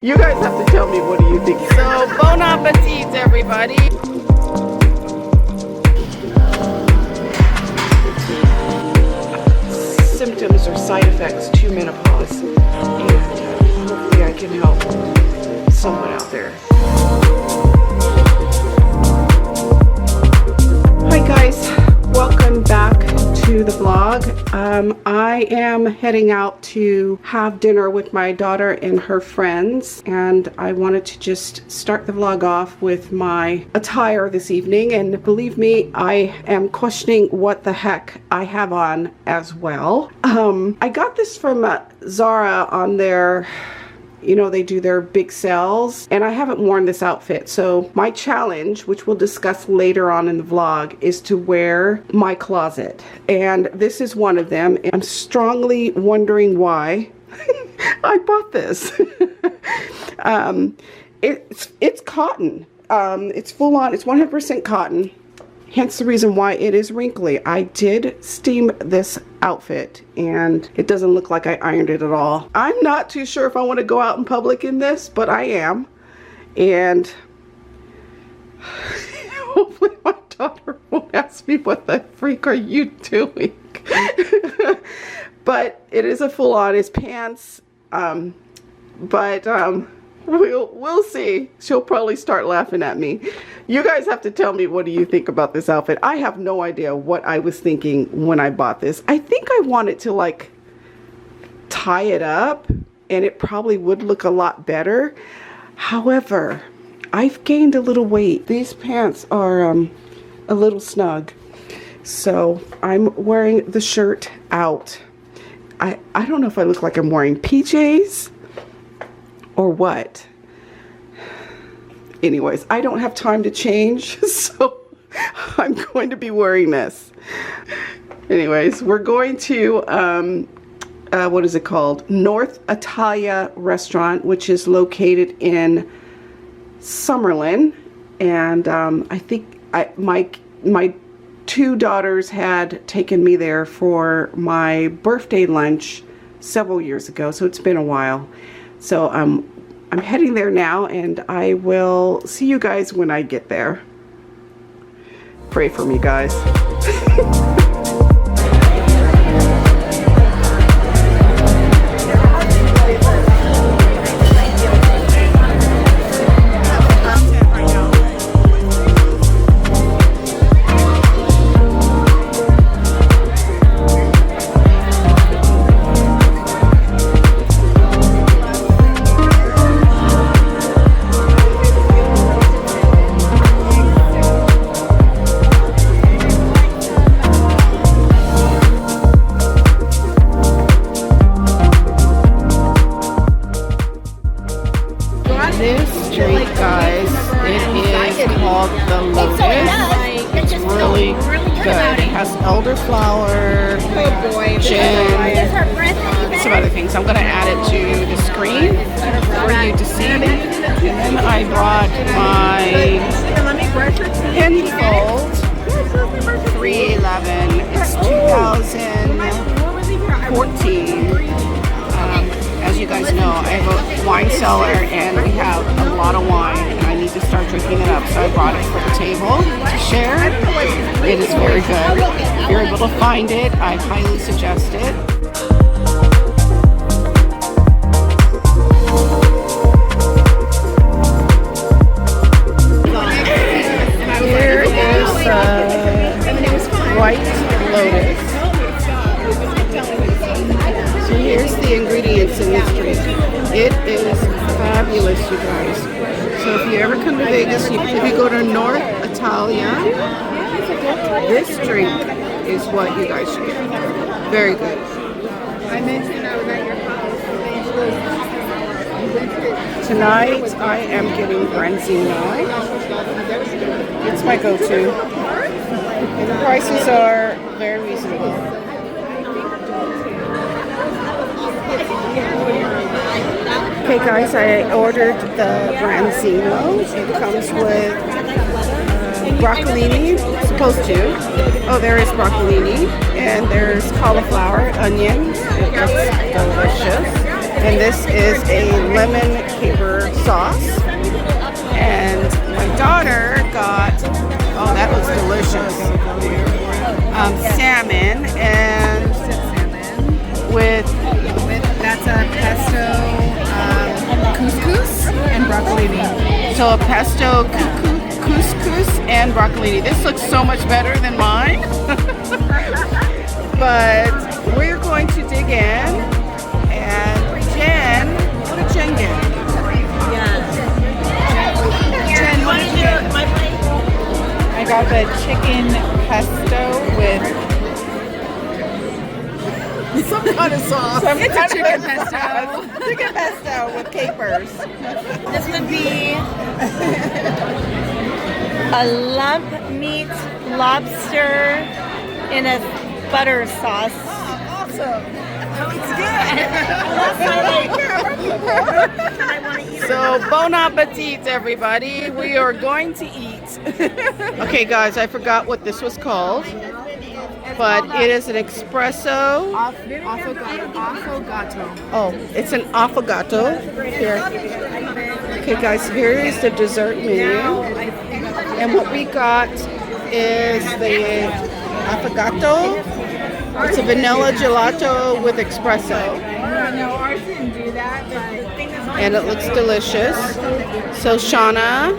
You guys have to tell me, what do you think? So, bon appetit, everybody. Symptoms or side effects to menopause. And hopefully I can help someone out there. Hi guys, welcome back to the vlog. I am heading out to have dinner with my daughter and her friends, and I wanted to just start the vlog off with my attire this evening. And believe me, I am questioning what the heck I have on as well. I got this from Zara on their, you know, they do their big sales, and I haven't worn this outfit. So my challenge, which we'll discuss later on in the vlog, is to wear my closet, and this is one of them. I'm strongly wondering why I bought this. It's cotton. It's full on. It's 100% cotton. Hence the reason why it is wrinkly. I did steam this outfit and it doesn't look like I ironed it at all. I'm not too sure if I want to go out in public in this, but I am. And hopefully my daughter won't ask me, what the freak are you doing? But it is a full on, it's pants. We'll see. She'll probably start laughing at me. You guys have to tell me, what do you think about this outfit? I have no idea what I was thinking when I bought this. I think I wanted to like tie it up, and it probably would look a lot better. However, I've gained a little weight. These pants are a little snug, so I'm wearing the shirt out. I don't know if I look like I'm wearing PJs or what. Anyways, I don't have time to change, so I'm going to be wearing this. Anyways, we're going to, what is it called? North Italia restaurant, which is located in Summerlin. And I think my two daughters had taken me there for my birthday lunch several years ago, so it's been a while. So I'm heading there now, and I will see you guys when I get there. Pray for me, guys. This drink, guys, it is called the Lotus. It's really good. It has elderflower, gin, some other things. I'm going to add it to the screen for you to see. And then I brought my Penfold 311. It's 2014. As you guys know, I have a wine cellar, and we have a lot of wine, and I need to start drinking it up, so I brought it for the table to share. It is very good. If you're able to find it, I highly suggest it. Here is White Lotus. So here's the ingredients in this drink. It is fabulous, you guys. So if you ever come to Vegas, if you go to North Italia, this drink is what you guys should get. Very good. I mentioned I was at your house. Tonight I am getting branzino. It's my go-to. And the prices are very reasonable. Okay guys, I ordered the branzino. It comes with broccolini, supposed to. Oh, there is broccolini, and there's cauliflower, onions. It's delicious. And this is a lemon caper sauce. And my daughter got, oh, that looks delicious. Salmon and with That's a pesto couscous and broccolini. so a pesto couscous and broccolini. This looks so much better than mine. But we're going to dig in. And Jen, what did Jen get? Jen, what did you get? I got the chicken pesto with Some kind of sauce. it's a chicken pesto. Chicken pesto with capers. This would be a lump meat lobster in a butter sauce. Awesome. So bon appetit, everybody. We are going to eat. Okay, guys, I forgot what this was called, but it is an espresso. Affogato. Oh, it's an affogato. Here. Okay, guys, here is the dessert menu. And what we got is the affogato. It's a vanilla gelato with espresso. No, ours didn't do that, but And it looks delicious. So Shauna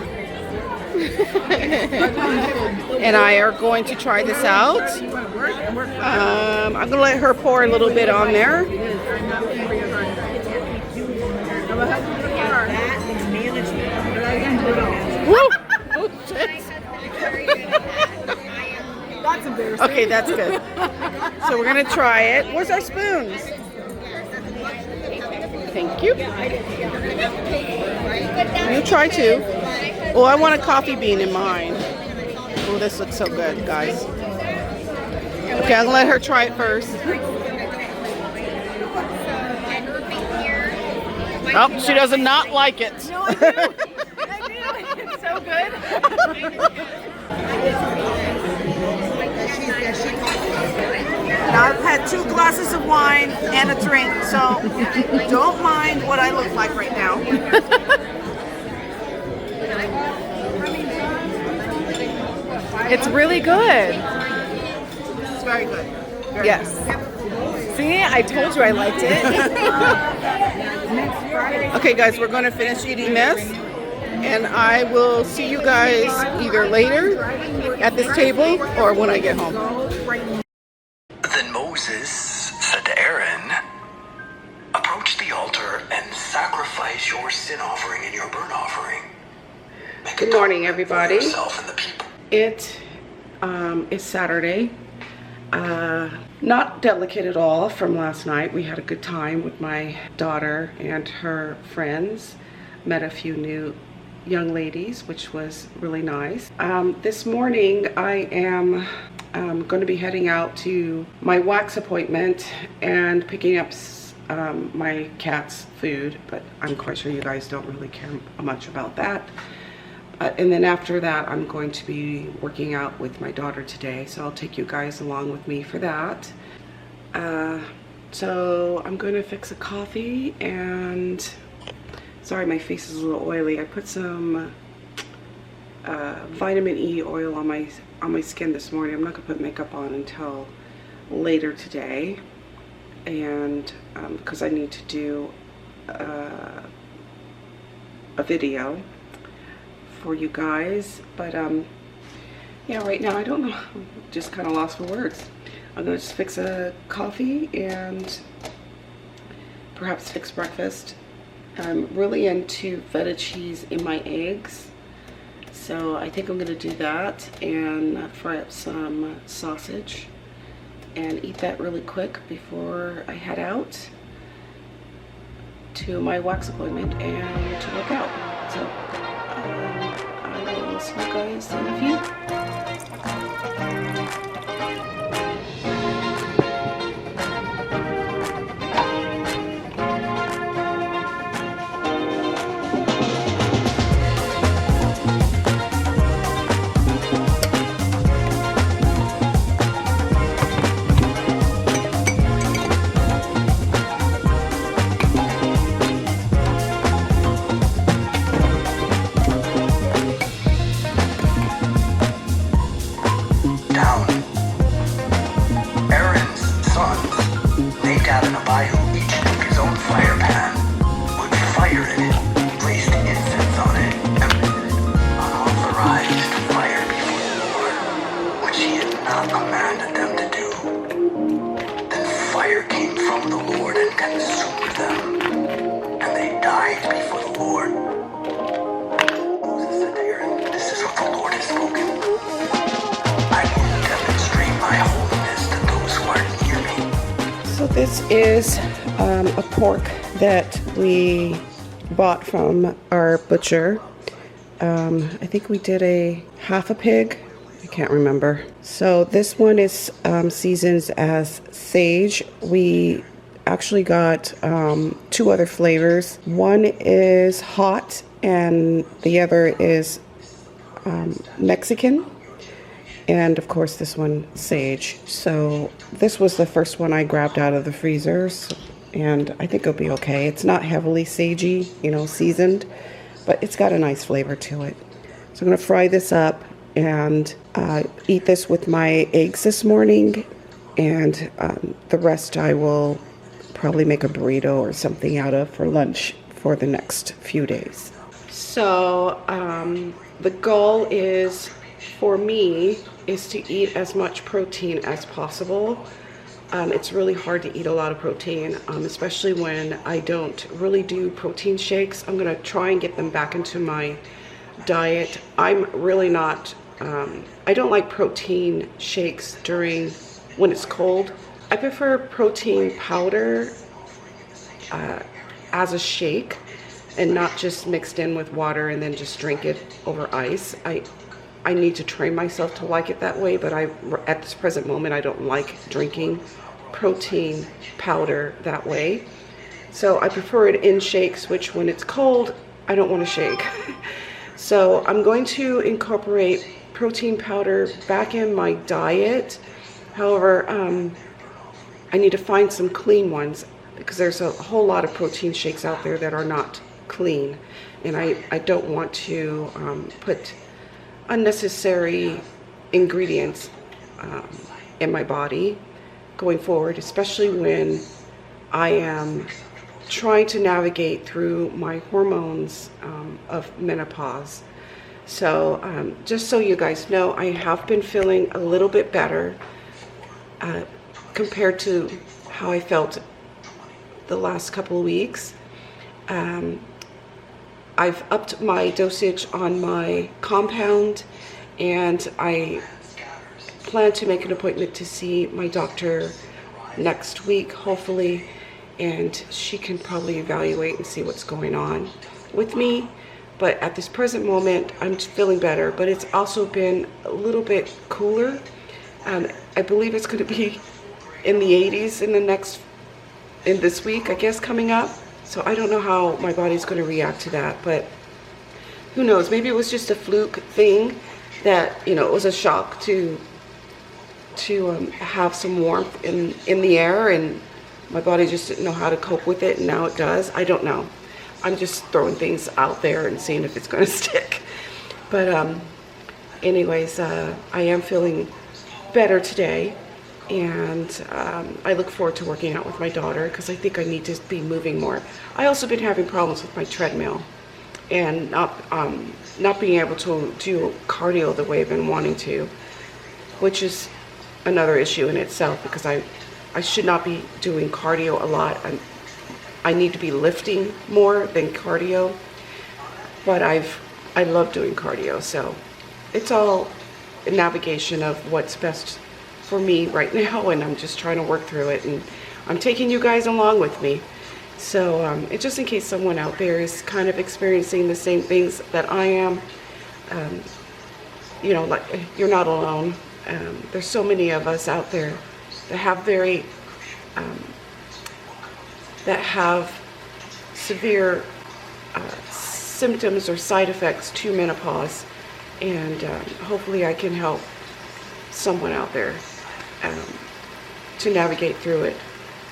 and I are going to try this out. I'm going to let her pour a little bit on there. Woo! Oh, shit. that's embarrassing. Okay, that's good. So we're going to try it. Where's our spoons? Thank you. You try too. Oh, I want a coffee bean in mine. Oh, this looks so good, guys. Okay, I'm gonna let her try it first. Oh, she does not like it. No, I do. I do. It's so good. Now, I've had 2 glasses of wine and a drink, so don't mind what I look like right now. It's really good. It's very good. Yes. See, I told you I liked it. Okay, guys, we're going to finish eating this, and I will see you guys either later at this table or when I get home. Then Moses said to Aaron, "Approach the altar and sacrifice your sin offering and your burnt offering. Good morning, everybody. Yourself and the people." It is Saturday. Not delicate at all from last night. We had a good time with my daughter and her friends. Met a few new young ladies, which was really nice. This morning I am going to be heading out to my wax appointment and picking up my cat's food, but I'm quite sure you guys don't really care much about that. And then after that, I'm going to be working out with my daughter today, so I'll take you guys along with me for that. So I'm going to fix a coffee, and sorry, my face is a little oily. I put some vitamin E oil on my skin this morning. I'm not going to put makeup on until later today, and because I need to do a video for you guys, but yeah, right now I don't know, I'm just kind of lost for words. I'm gonna just fix a coffee and perhaps fix breakfast. I'm really into feta cheese in my eggs, so I think I'm gonna do that and fry up some sausage and eat that really quick before I head out to my wax appointment and to work out. So I will see you guys in a few. This is a pork that we bought from our butcher. I think we did a half a pig. I can't remember. So this one is seasoned as sage. We actually got 2 other flavors. One is hot and the other is Mexican. And of course this one, sage. So this was the first one I grabbed out of the freezers, and I think it'll be okay. It's not heavily sagey, you know, seasoned, but it's got a nice flavor to it. So I'm gonna fry this up and eat this with my eggs this morning, and the rest I will probably make a burrito or something out of for lunch for the next few days. So the goal is, for me, is to eat as much protein as possible. It's really hard to eat a lot of protein, especially when I don't really do protein shakes. I'm gonna try and get them back into my diet. I'm really not, I don't like protein shakes when it's cold. I prefer protein powder as a shake and not just mixed in with water and then just drink it over ice. I need to train myself to like it that way, but at this present moment, I don't like drinking protein powder that way. So I prefer it in shakes, which when it's cold, I don't want to shake. So I'm going to incorporate protein powder back in my diet. However, I need to find some clean ones because there's a whole lot of protein shakes out there that are not clean. And I don't want to put unnecessary ingredients in my body going forward, especially when I am trying to navigate through my hormones of menopause. So just so you guys know, I have been feeling a little bit better compared to how I felt the last couple of weeks. I've upped my dosage on my compound, and I plan to make an appointment to see my doctor next week, hopefully, and she can probably evaluate and see what's going on with me. But at this present moment, I'm feeling better, but it's also been a little bit cooler. I believe it's going to be in the 80s in this week, I guess, coming up. So I don't know how my body's going to react to that, but who knows? Maybe it was just a fluke thing that, you know, it was a shock to have some warmth in the air, and my body just didn't know how to cope with it, and now it does. I don't know. I'm just throwing things out there and seeing if it's going to stick. But anyways, I am feeling better today. And I look forward to working out with my daughter because I think I need to be moving more. I also been having problems with my treadmill and not being able to do cardio the way I've been wanting to, which is another issue in itself because I should not be doing cardio a lot. I need to be lifting more than cardio, but I love doing cardio, so it's all a navigation of what's best for me right now, and I'm just trying to work through it, and I'm taking you guys along with me. So it's just in case someone out there is kind of experiencing the same things that I am, you know, like, you're not alone. There's so many of us out there that have severe symptoms or side effects to menopause, and hopefully I can help someone out there to navigate through it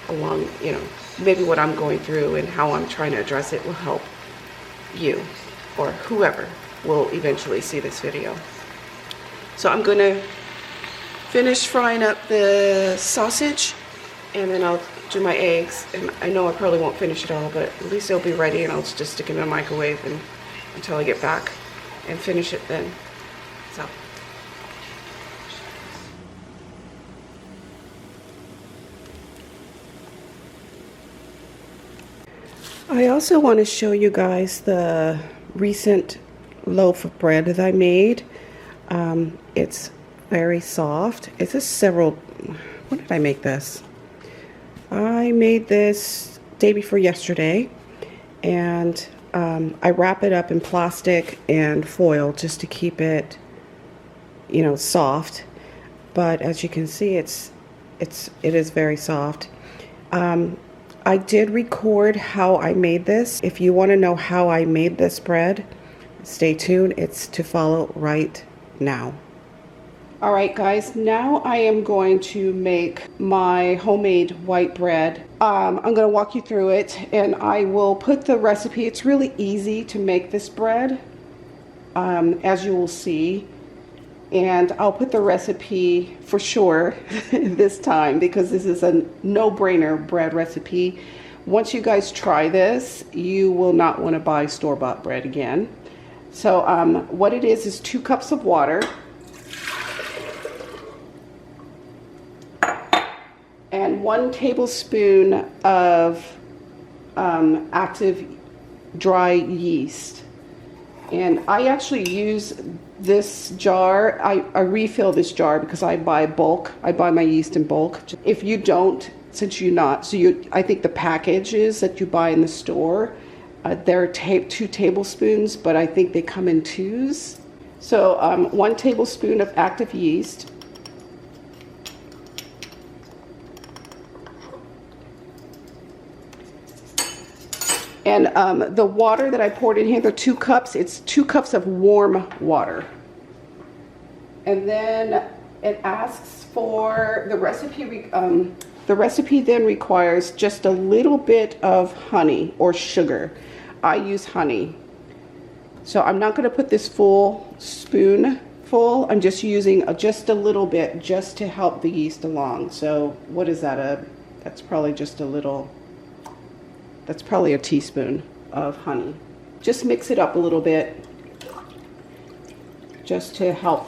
along, you know, maybe what I'm going through and how I'm trying to address it will help you or whoever will eventually see this video. So I'm going to finish frying up the sausage, and then I'll do my eggs. And I know I probably won't finish it all, but at least it'll be ready, and I'll just stick it in the microwave until I get back and finish it then. So. I also want to show you guys the recent loaf of bread that I made. It's very soft. It's a when did I make this? I made this day before yesterday, and I wrap it up in plastic and foil just to keep it, you know, soft. But as you can see, it is very soft. I did record how I made this. If you want to know how I made this bread, stay tuned. It's to follow right now. All right, guys, now I am going to make my homemade white bread. I'm going to walk you through it, and I will put the recipe. It's really easy to make this bread, as you will see. And I'll put the recipe for sure this time, because this is a no-brainer bread recipe. Once you guys try this, you will not want to buy store-bought bread again. So what it is 2 cups of water and 1 tablespoon of active dry yeast. And I actually use this jar. I refill this jar because I buy bulk. I buy my yeast in bulk. If you don't, since you're not, I think the packages that you buy in the store, they're 2 tablespoons, but I think they come in 2s. So 1 tablespoon of active yeast. And the water that I poured in here, the 2 cups, it's 2 cups of warm water. And then it asks for the recipe then requires just a little bit of honey or sugar. I use honey. So I'm not going to put this full spoonful. I'm just using just a little bit just to help the yeast along. So what is that? That's probably just a little. That's probably a teaspoon of honey. Just mix it up a little bit just to help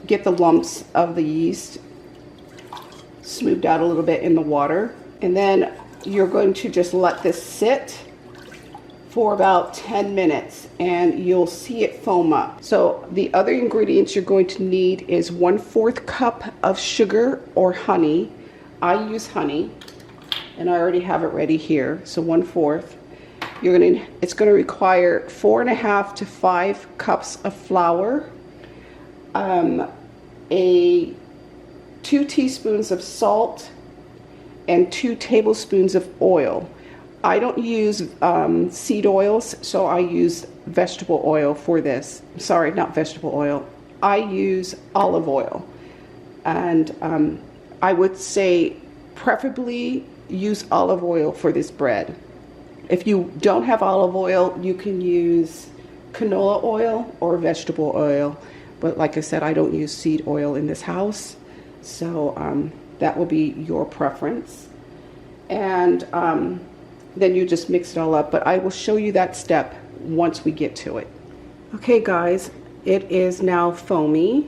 get the lumps of the yeast smoothed out a little bit in the water. And then you're going to just let this sit for about 10 minutes and you'll see it foam up. So the other ingredients you're going to need is 1/4 cup of sugar or honey. I use honey. And I already have it ready here, so 1/4. It's going to require 4.5 to 5 cups of flour, 2 teaspoons of salt, and 2 tablespoons of oil. I don't use seed oils, so I use vegetable oil for this. Sorry, not vegetable oil. I use olive oil, and I would say preferably use olive oil for this bread. If you don't have olive oil, you can use canola oil or vegetable oil. But like I said, I don't use seed oil in this house. So that will be your preference. And then you just mix it all up. But I will show you that step once we get to it. Okay guys, it is now foamy.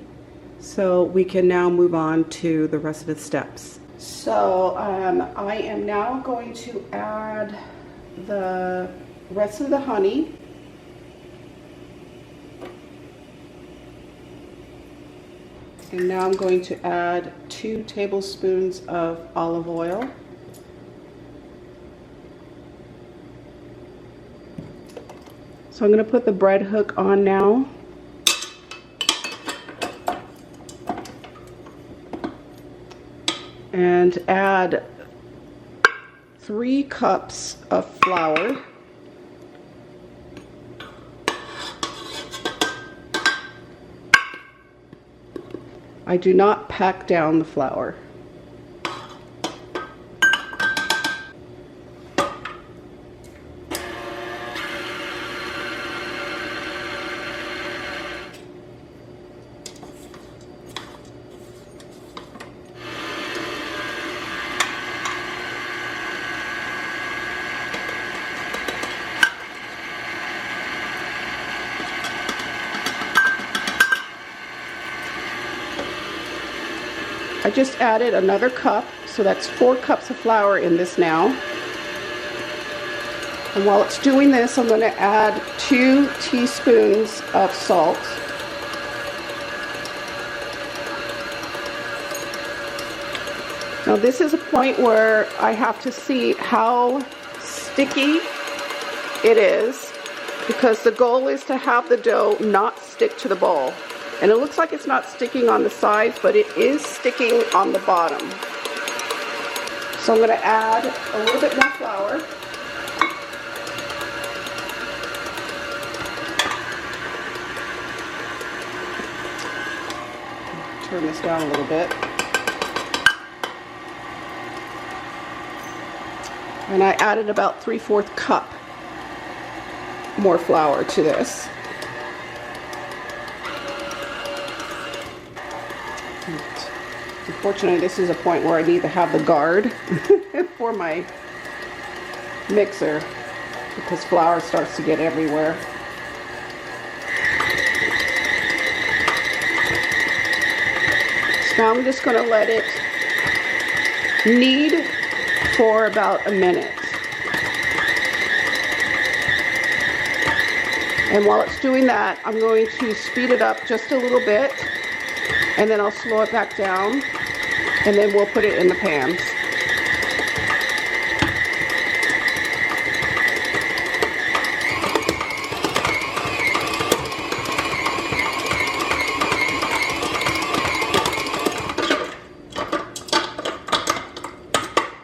So we can now move on to the rest of the steps. So I am now going to add the rest of the honey. And now I'm going to add 2 tablespoons of olive oil. So I'm going to put the bread hook on now. And add 3 cups of flour. I do not pack down the flour. I just added another cup, so that's 4 cups of flour in this now. And while it's doing this, I'm going to add 2 teaspoons of salt. Now this is a point where I have to see how sticky it is, because the goal is to have the dough not stick to the bowl. And it looks like it's not sticking on the sides, but it is sticking on the bottom. So I'm going to add a little bit more flour. Turn this down a little bit. And I added about 3/4 cup more flour to this. Unfortunately, this is a point where I need to have the guard for my mixer, because flour starts to get everywhere. So now I'm just going to let it knead for about a minute. And while it's doing that, I'm going to speed it up just a little bit, and then I'll slow it back down, and then we'll put it in the pans.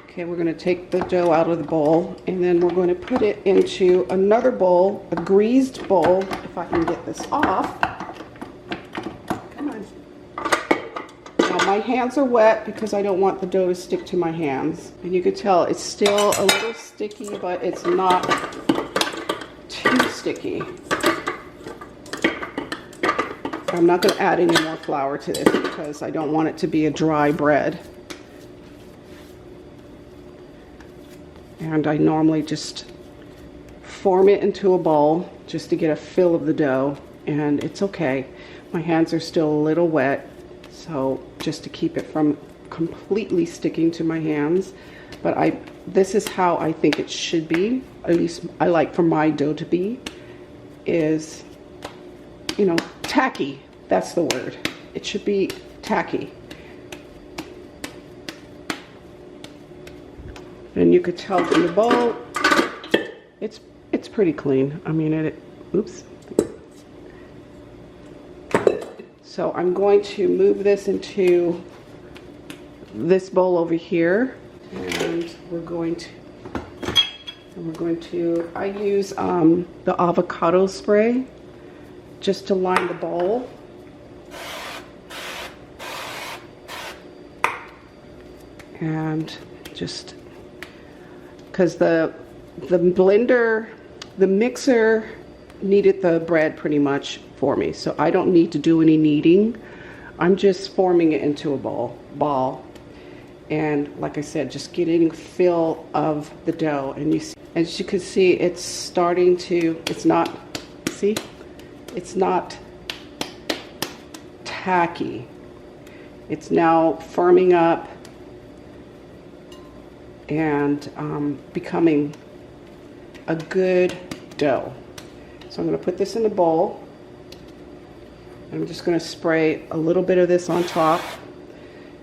Okay, we're going to take the dough out of the bowl, and then we're going to put it into another bowl, a greased bowl, if I can get this off. Come on. Now my hands are wet because I don't want the dough to stick to my hands. And you can tell it's still a little sticky, but it's not too sticky. I'm not going to add any more flour to this because I don't want it to be a dry bread. And I normally just form it into a bowl just to get a feel of the dough, and it's okay. My hands are still a little wet, so just to keep it from completely sticking to my hands. But this is how I think it should be, at least I like for my dough to be, is, you know, tacky. That's the word. It should be tacky. And you could tell from the bowl, it's pretty clean. I mean, oops. So I'm going to move this into this bowl over here, and we're going to, I use the avocado spray just to line the bowl. And just because the blender, the mixer kneaded the bread pretty much for me, so I don't need to do any kneading. I'm just forming it into a ball, and like I said, just getting feel of the dough. And as you can see, it's starting to, it's not tacky. It's now firming up and becoming a good dough. So I'm going to put this in a bowl. I'm just going to spray a little bit of this on top,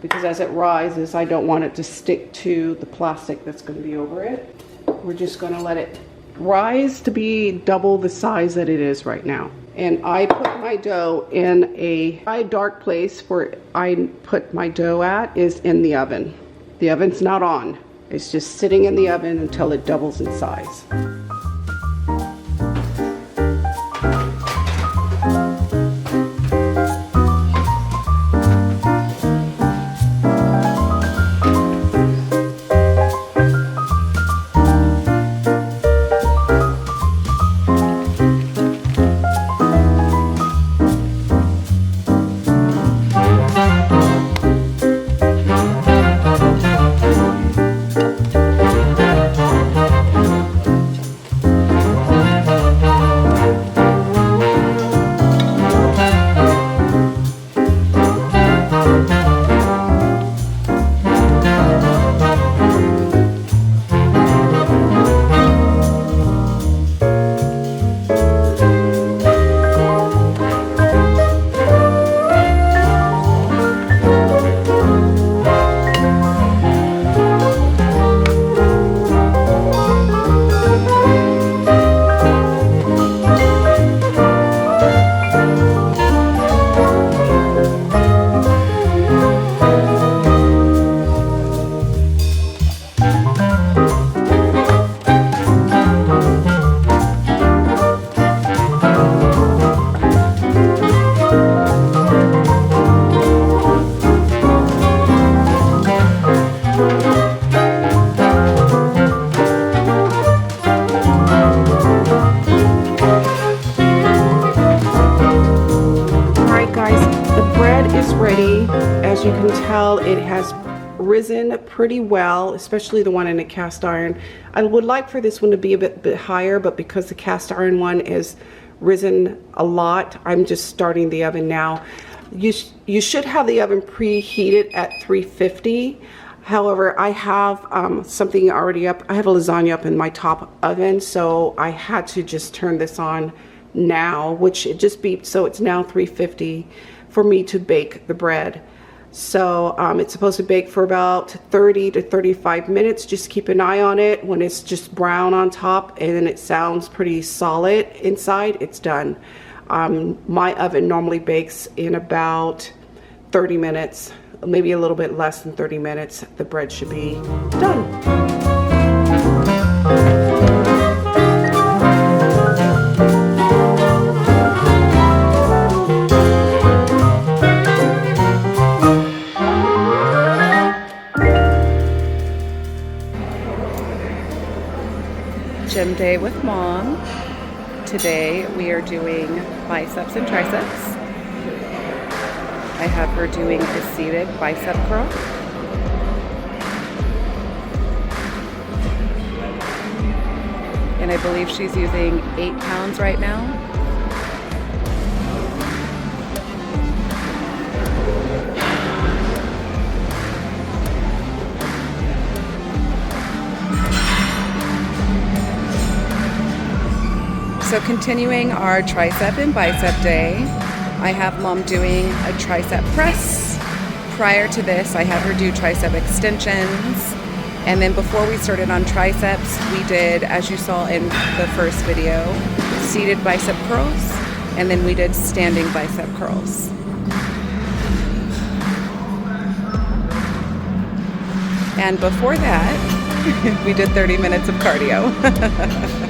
because as it rises, I don't want it to stick to the plastic that's going to be over it. We're just going to let it rise to be double the size that it is right now. And I put my dough in a dark place. Where I put my dough at is in the oven. The oven's not on. It's just sitting in the oven until it doubles in size. you can tell, it has risen pretty well, especially the one in the cast iron. I would like for this one to be a bit higher, but because the cast iron one is risen a lot, I'm just starting the oven now. You should have the oven preheated at 350. However, I have something already up. I have a lasagna up in my top oven, so I had to just turn this on now, which it just beeped, so it's now 350 for me to bake the bread. So it's supposed to bake for about 30 to 35 minutes. Just keep an eye on it. When it's just brown on top and then it sounds pretty solid inside, it's done. My oven normally bakes in about 30 minutes, maybe a little bit less than 30 minutes. The bread should be done. Gym day with Mom. Today we are doing biceps and triceps. I have her doing a seated bicep curl. And I believe she's using 8 pounds right now. So continuing our tricep and bicep day, I have Mom doing a tricep press. Prior to this, I had her do tricep extensions. And then before we started on triceps, we did, as you saw in the first video, seated bicep curls. And then we did standing bicep curls. And before that, we did 30 minutes of cardio.